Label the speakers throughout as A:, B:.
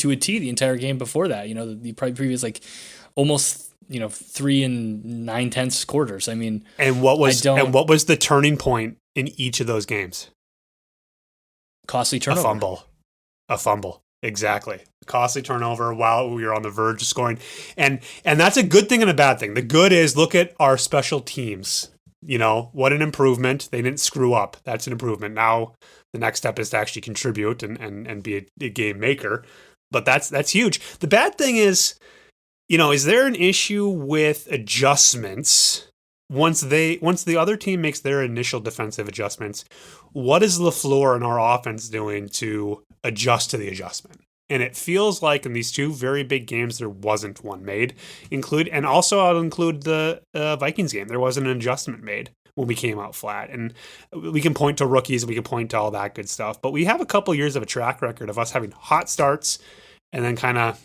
A: to a T the entire game before that. The previous like almost 3 9/10 quarters. I mean,
B: and what was the turning point in each of those games?
A: Costly turnover.
B: A fumble. Exactly. Costly turnover while we were on the verge of scoring. And that's a good thing and a bad thing. The good is, look at our special teams. What an improvement. They didn't screw up. That's an improvement. Now the next step is to actually contribute and be a game maker. But that's huge. The bad thing is, is there an issue with adjustments once the other team makes their initial defensive adjustments? What is LaFleur and our offense doing to adjust to the adjustment? And it feels like in these two very big games, there wasn't one made. And also I'll include the Vikings game. There wasn't an adjustment made when we came out flat. And we can point to rookies, we can point to all that good stuff. But we have a couple years of a track record of us having hot starts and then kind of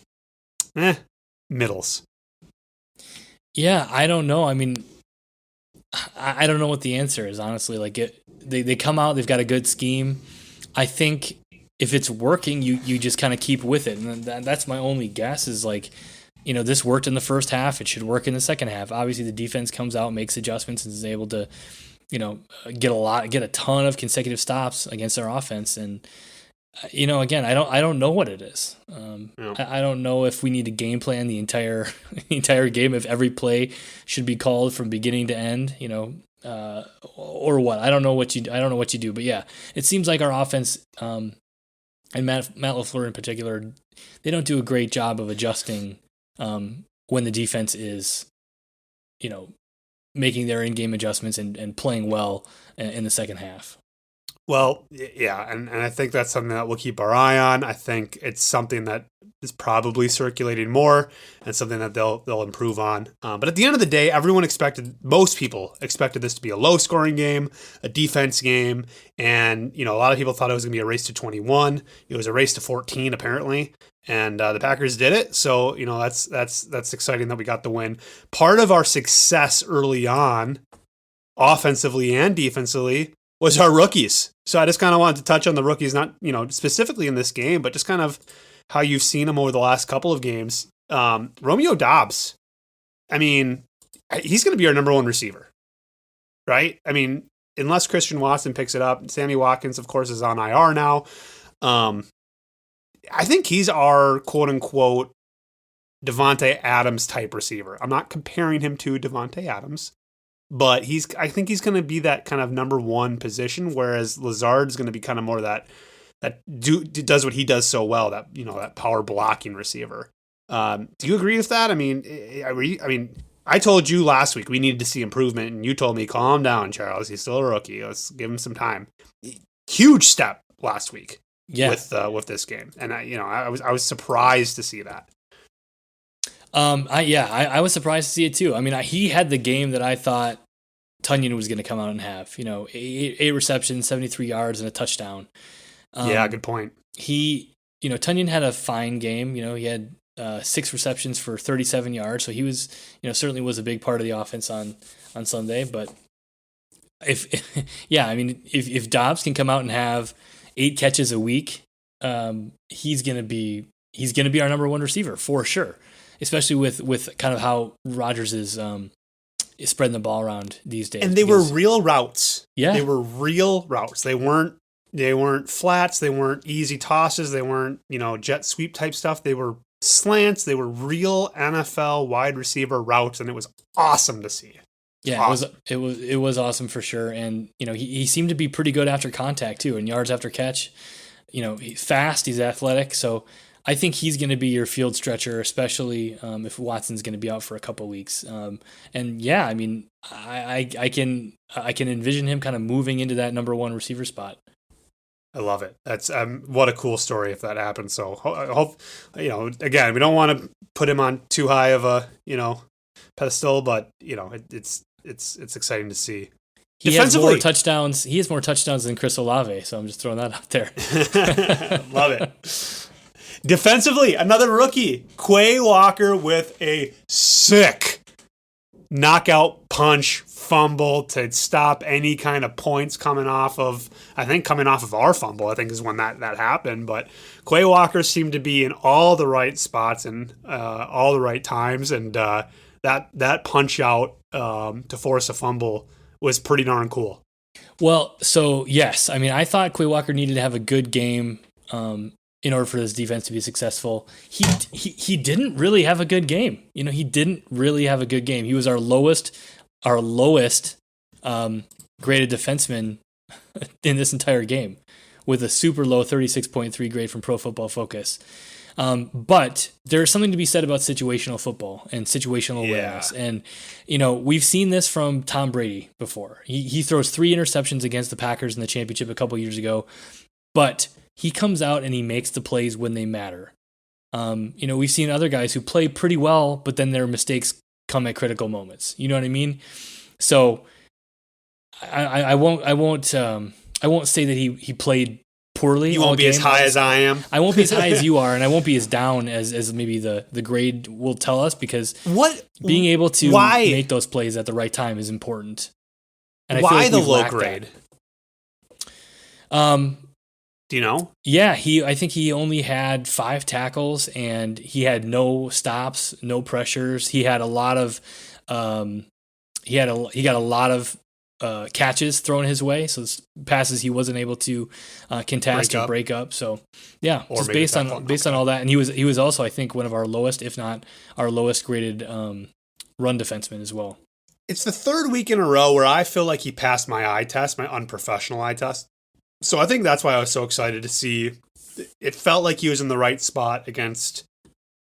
B: middles.
A: Yeah, I don't know. I mean, I don't know what the answer is, honestly. Like they come out, they've got a good scheme. I think if it's working, you just kind of keep with it. And that's my only guess is like, this worked in the first half. It should work in the second half. Obviously, the defense comes out, makes adjustments, and is able to, get a ton of consecutive stops against our offense. And, again, I don't know what it is. I don't know if we need to game plan the entire game, if every play should be called from beginning to end, or what. I don't know what you do. But yeah, it seems like our offense, and Matt LaFleur in particular, they don't do a great job of adjusting when the defense is, making their in-game adjustments and playing well in the second half.
B: Well, yeah, and I think that's something that we'll keep our eye on. I think it's something that is probably circulating more and something that they'll improve on. But at the end of the day, most people expected this to be a low-scoring game, a defense game, and a lot of people thought it was going to be a race to 21. It was a race to 14, apparently, and the Packers did it. So that's exciting that we got the win. Part of our success early on, offensively and defensively, was our rookies. So I just kind of wanted to touch on the rookies, not, specifically in this game, but just kind of how you've seen them over the last couple of games. Romeo Doubs, I mean, he's going to be our number one receiver, right? I mean, unless Christian Watson picks it up. Sammy Watkins, of course, is on IR now. I think he's our quote-unquote Devontae Adams type receiver. I'm not comparing him to Devontae Adams, but I think he's going to be that kind of number one position, whereas Lazard's going to be kind of more that does what he does so well, that power blocking receiver. Do you agree with that? I mean, I told you last week we needed to see improvement, and you told me, calm down, Charles. He's still a rookie. Let's give him some time. Huge step last week, with this game, and I was surprised to see that.
A: I was surprised to see it too. I mean, he had the game that I thought Tonyan was going to come out and have. 8 receptions, 73 yards, and a touchdown.
B: Good point.
A: Tonyan had a fine game. He had 6 receptions for 37 yards, so he was, certainly was a big part of the offense on Sunday. But if Doubs can come out and have 8 catches a week, he's gonna be our number one receiver for sure. Especially with kind of how Rodgers is spreading the ball around these days.
B: And they were real routes.
A: Yeah.
B: They were real routes. They weren't flats. They weren't easy tosses. They weren't, jet sweep type stuff. They were slants. They were real NFL wide receiver routes, and it was awesome to see.
A: Yeah, awesome. It was awesome for sure. And, he seemed to be pretty good after contact too, and yards after catch. He's fast, he's athletic, so I think he's going to be your field stretcher, especially if Watson's going to be out for a couple weeks. And yeah, I mean, I can envision him kind of moving into that number one receiver spot.
B: I love it. That's what a cool story if that happens. So I hope, again, we don't want to put him on too high of a pedestal, but it's exciting to see.
A: He has more touchdowns. He has more touchdowns than Chris Olave. So I'm just throwing that out there.
B: Love it. Defensively, another rookie, Quay Walker, with a sick knockout punch fumble to stop any kind of points coming off of our fumble, I think is when that happened. But Quay Walker seemed to be in all the right spots and all the right times, and that punch out to force a fumble was pretty darn cool.
A: Well, so yes, I mean, I thought Quay Walker needed to have a good game in order for this defense to be successful. He didn't really have a good game. He didn't really have a good game. He was our lowest graded defenseman in this entire game, with a super low 36.3 grade from Pro Football Focus. But there's something to be said about situational football and situational awareness. And, we've seen this from Tom Brady before. He throws 3 interceptions against the Packers in the championship a couple years ago, but he comes out and he makes the plays when they matter. We've seen other guys who play pretty well, but then their mistakes come at critical moments. You know what I mean? So I won't say that he played poorly.
B: You won't be as high as I am.
A: I won't be as high as you are, and I won't be as down as maybe the grade will tell us, because being able to make those plays at the right time is important. And
B: why
A: I feel like
B: the low grade? Do you know?
A: Yeah, I think he only had 5 tackles, and he had no stops, no pressures. He had a lot of he got a lot of catches thrown his way, so passes he wasn't able to contest or break up. So yeah, or just based on all that, and he was also, I think, one of our lowest, if not our lowest graded run defenseman as well.
B: It's the 3rd week in a row where I feel like he passed my eye test, my unprofessional eye test. So I think that's why I was so excited to see. It felt like he was in the right spot against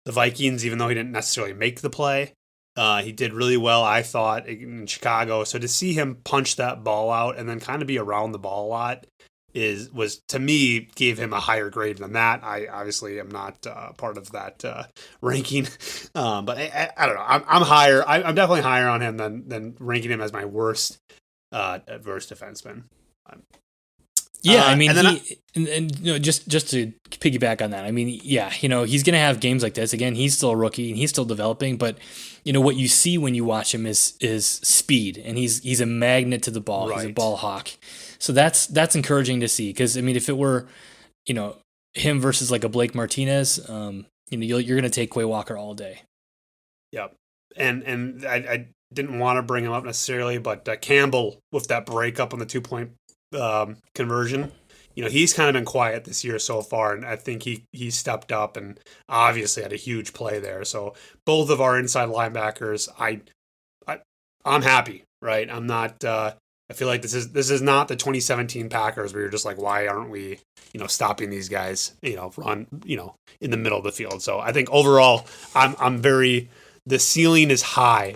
B: the Vikings, even though he didn't necessarily make the play. He did really well, I thought, in Chicago. So to see him punch that ball out and then kind of be around the ball a lot was to me, gave him a higher grade than that. I obviously am not part of that ranking, but I don't know. I'm higher. I'm definitely higher on him than ranking him as my worst defenseman.
A: Yeah, I mean, just to piggyback on that, I mean, yeah, he's going to have games like this. Again, he's still a rookie and he's still developing, but what you see when you watch him is speed, and he's a magnet to the ball. Right. He's a ball hawk. So that's encouraging to see, because I mean, if it were, him versus like a Blake Martinez, you're going to take Quay Walker all day.
B: Yep. And I didn't want to bring him up necessarily, but Campbell with that breakup on the 2-point conversion, he's kind of been quiet this year so far, and I think he stepped up and obviously had a huge play there. So both of our inside linebackers, I'm happy, right? I'm not. I feel like this is not the 2017 Packers where you're just like, why aren't we, stopping these guys, run, in the middle of the field. So I think overall, the ceiling is high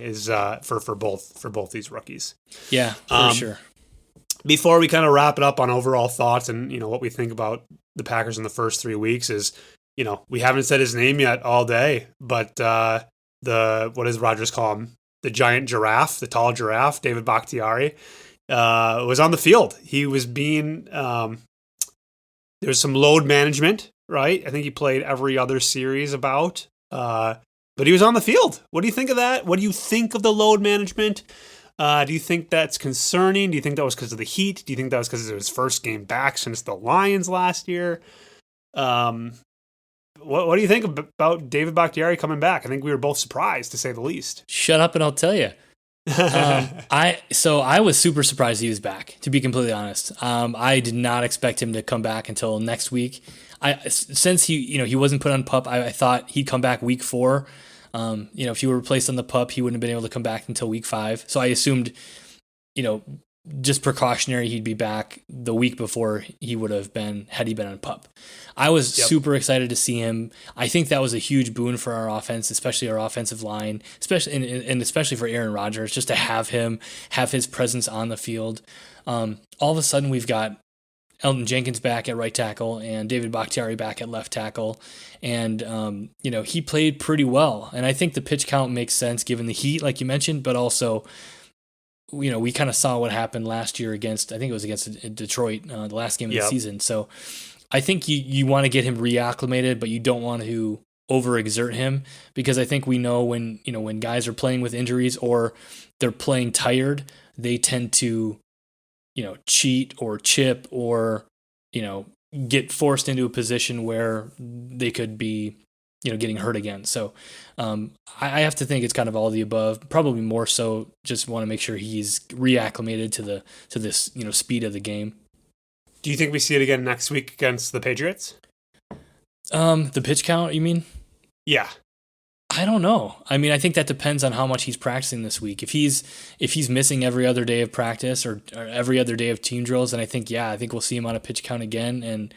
B: for both these rookies.
A: Yeah, for sure.
B: Before we kind of wrap it up on overall thoughts and, what we think about the Packers in the first 3 weeks is, we haven't said his name yet all day, but what does Rodgers call him? The giant giraffe, the tall giraffe, David Bakhtiari, was on the field. He was being, there was some load management, right? I think he played every other series but he was on the field. What do you think of that? What do you think of the load management? Do you think that's concerning? Do you think that was because of the heat? Do you think that was because it was his first game back since the Lions last year? What do you think about David Bakhtiari coming back? I think we were both surprised, to say the least.
A: Shut up and I'll tell you. I was super surprised he was back, to be completely honest. I did not expect him to come back until next week. Since he wasn't put on PUP, I thought he'd come back week 4. If he were replaced on the PUP, he wouldn't have been able to come back until week 5. So I assumed, just precautionary, he'd be back the week before he would have been had he been on PUP. I was super excited to see him. I think that was a huge boon for our offense, especially our offensive line, especially for Aaron Rodgers, just to have his presence on the field. All of a sudden, we've got Elton Jenkins back at right tackle and David Bakhtiari back at left tackle. And, he played pretty well. And I think the pitch count makes sense given the heat, like you mentioned, but also, we kind of saw what happened last year against Detroit, the last game of the season. So I think you want to get him reacclimated, but you don't want to overexert him, because I think we know when guys are playing with injuries or they're playing tired, they tend to, cheat or chip or, get forced into a position where they could be, getting hurt again. So I have to think it's kind of all of the above, probably more so just want to make sure he's reacclimated to this, speed of the game.
B: Do you think we see it again next week against the Patriots?
A: The pitch count, you mean?
B: Yeah.
A: I don't know. I mean, I think that depends on how much he's practicing this week. If he's missing every other day of practice or every other day of team drills, then I think we'll see him on a pitch count again. And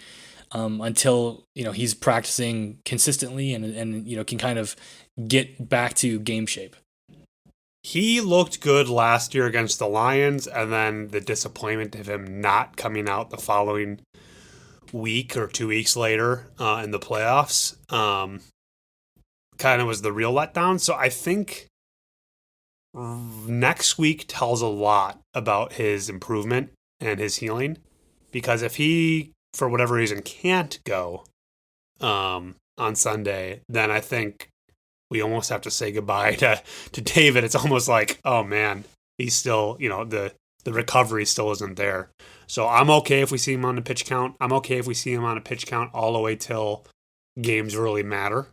A: until he's practicing consistently and can kind of get back to game shape.
B: He looked good last year against the Lions, and then the disappointment of him not coming out the following week or 2 weeks later in the playoffs kind of was the real letdown. So I think next week tells a lot about his improvement and his healing, because if he, for whatever reason, can't go on Sunday, then I think we almost have to say goodbye to David. It's almost like, oh man, he's still, the recovery still isn't there. So I'm okay if we see him on a pitch count. I'm okay if we see him on a pitch count all the way till games really matter,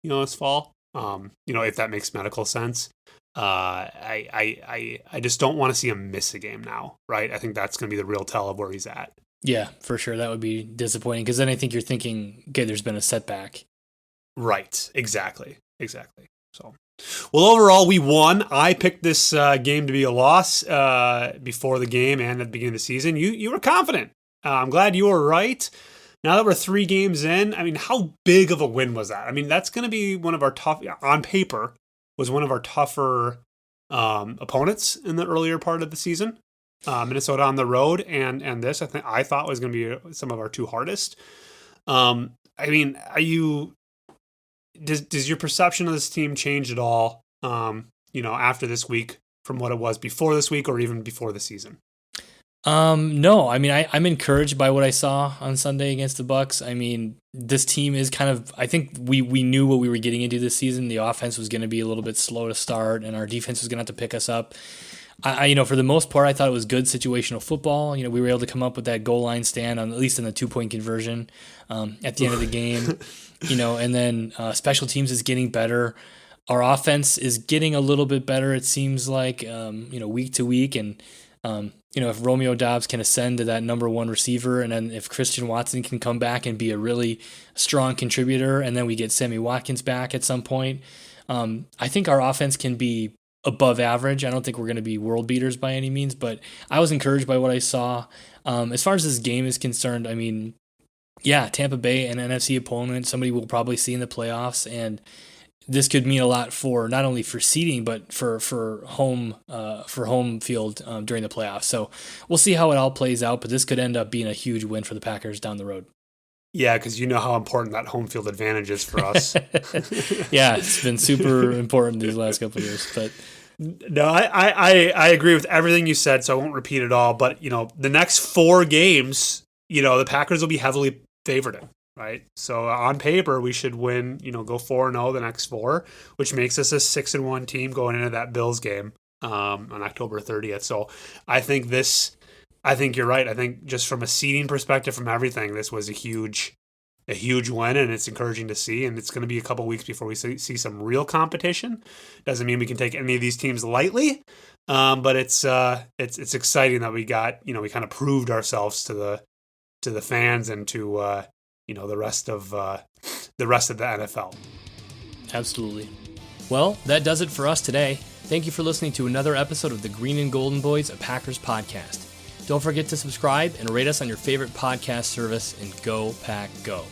B: this fall. If that makes medical sense. I just don't want to see him miss a game now, right? I think that's going to be the real tell of where he's at.
A: Yeah, for sure. That would be disappointing, because then I think you're thinking, okay, there's been a setback.
B: Right. Exactly. So, well, overall, we won. I picked this game to be a loss before the game and at the beginning of the season. You were confident. I'm glad you were right. Now that we're 3 games in, I mean, how big of a win was that? I mean, that's going to be one of our on paper, was one of our tougher opponents in the earlier part of the season. Minnesota on the road, and this I thought was going to be some of our 2 hardest. I mean, does your perception of this team change at all? After this week from what it was before this week or even before the season?
A: No, I mean, I'm encouraged by what I saw on Sunday against the Bucs. I mean, this team is kind of, I think we knew what we were getting into this season. The offense was going to be a little bit slow to start, and our defense was going to have to pick us up. I for the most part, I thought it was good situational football. We were able to come up with that goal line stand on, at least in the 2-point conversion, at the end of the game, and then special teams is getting better. Our offense is getting a little bit better, it seems like, week to week. And, if Romeo Doubs can ascend to that number 1 receiver, and then if Christian Watson can come back and be a really strong contributor, and then we get Sammy Watkins back at some point, I think our offense can be above average. I don't think we're going to be world beaters by any means, but I was encouraged by what I saw. As far as this game is concerned, I mean, yeah, Tampa Bay, an NFC opponent, somebody we'll probably see in the playoffs, and this could mean a lot for not only for seeding, but for home field during the playoffs. So we'll see how it all plays out, but this could end up being a huge win for the Packers down the road.
B: Yeah, because you know how important that home field advantage is for us.
A: Yeah, it's been super important these last couple of years. But
B: no, I agree with everything you said, so I won't repeat it all. But the next 4 games, the Packers will be heavily favored in, right? So on paper, we should win. Go 4-0 the next 4, which makes us a 6-1 team going into that Bills game on October 30th. So I think you're right. I think just from a seeding perspective, from everything, this was a huge win, and it's encouraging to see. And it's going to be a couple weeks before we see some real competition. Doesn't mean we can take any of these teams lightly, but it's exciting that we got we kind of proved ourselves to the fans and to the rest of the NFL.
A: Absolutely. Well, that does it for us today. Thank you for listening to another episode of the Green and Golden Boys, a Packers podcast. Don't forget to subscribe and rate us on your favorite podcast service, and go Pack Go.